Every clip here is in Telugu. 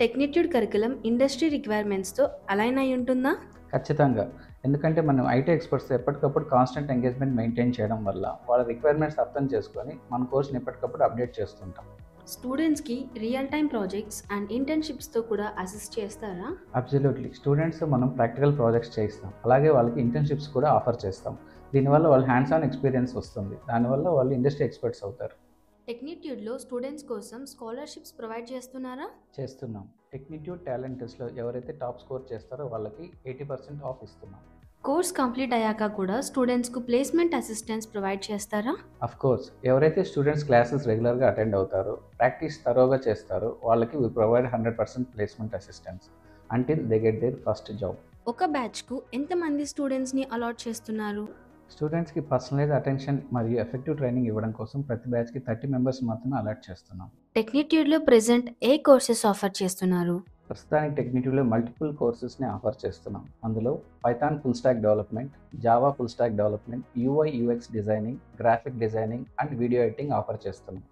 టెక్నిట్యూడ్ కరికులం ఇండస్ట్రీ రిక్వైర్మెంట్స్తో అలైన్ అయి ఉంటుందా? ఖచ్చితంగా. ఎందుకంటే మనం ఐటీ ఎక్స్పర్ట్స్ ఎప్పటికప్పుడు కాన్స్టెంట్ ఎంగేజ్మెంట్ మెయింటైన్ చేయడం వల్ల వాళ్ళ రిక్వైర్మెంట్స్ అర్థం చేసుకొని మన కోర్స్ని ఎప్పటికప్పుడు అప్డేట్ చేస్తుంటాం. స్టూడెంట్స్కి రియల్ టైమ్ ప్రాజెక్ట్స్ అండ్ ఇంటర్న్షిప్స్తో కూడా అసిస్ట్ చేస్తారా? అబ్సల్యూట్లీ. స్టూడెంట్స్ మనం ప్రాక్టికల్ ప్రాజెక్ట్స్ చేయిస్తాం. అలాగే వాళ్ళకి ఇంటర్న్షిప్స్ కూడా ఆఫర్ చేస్తాం. దీనివల్ల వాళ్ళు హ్యాండ్స్ ఆన్ ఎక్స్పీరియన్స్ వస్తుంది. దానివల్ల వాళ్ళు ఇండస్ట్రీ ఎక్స్పర్ట్స్ అవుతారు. టెక్నిట్యూడ్లో స్టూడెంట్స్ కోసం స్కాలర్షిప్స్ ప్రొవైడ్ చేస్తున్నారా? చేస్తున్నాం. టెక్నిట్యూడ్ టాలెంట్ టెస్ట్‌లో ఎవరైతే టాప్ స్కోర్ చేస్తారో వాళ్ళకి 80% ఆఫ్ ఇస్తున్నాం. కోర్స్ కంప్లీట్ అయ్యాక కూడా స్టూడెంట్స్కు ప్లేస్మెంట్ అసిస్టెన్స్ ప్రొవైడ్ చేస్తారా? కోర్స్ ఎవరైతే స్టూడెంట్స్ క్లాసెస్ రెగ్యులర్గా అటెండ్ అవుతారో, ప్రాక్టీస్ తరోగా చేస్తారో వాళ్ళకి we provide 100% placement assistance until they get their first job. ఒక బ్యాచ్కు ఎంతమంది స్టూడెంట్స్ని అలాట్ చేస్తున్నారు? స్టూడెంట్స్కి పర్సనలైజ్ అటెన్షన్ మరియు ఎఫెక్టివ్ ట్రైనింగ్ ఇవ్వడం కోసం ప్రతి బ్యాచ్కి 30 మెంబర్స్ మాత్రమే అలాట్ చేస్తున్నాం. టెక్నిట్యూడ్లో ప్రెజెంట్ ఏ కోర్సెస్ ఆఫర్ చేస్తున్నారు? ప్రస్తుతానికి టెక్నిట్యూడ్లో మల్టిపుల్ కోర్సెస్ని ఆఫర్ చేస్తున్నాం. అందులో Python full stack development, Java full stack development, UI UX designing, graphic designing and video editing offer చేస్తున్నాం.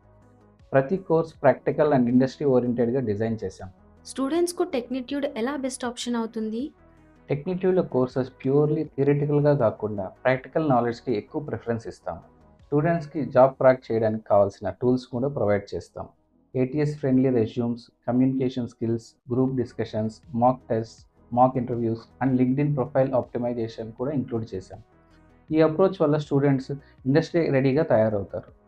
ప్రతి కోర్స్ ప్రాక్టికల్ అండ్ ఇండస్ట్రీ ఓరియంటెడ్గా డిజైన్ చేశాం. స్టూడెంట్స్కు టెక్నిట్యూడ్ ఎలా బెస్ట్ ఆప్షన్ అవుతుంది? టెక్నిట్యూడ్లో కోర్సెస్ ప్యూర్లీ థియరిటికల్గా కాకుండా ప్రాక్టికల్ నాలెడ్జ్కి ఎక్కువ ప్రిఫరెన్స్ ఇస్తాం. స్టూడెంట్స్కి జాబ్ క్రాక్ చేయడానికి కావాల్సిన టూల్స్ కూడా ప్రొవైడ్ చేస్తాం. ATS friendly resumes, communication skills, group discussions, mock test, mock interviews and LinkedIn profile optimization కూడా ఇంక్లూడ్ చేశాం. ఈ అప్రోచ్ వల్ల స్టూడెంట్స్ ఇండస్ట్రీ రెడీగా తయారవుతారు.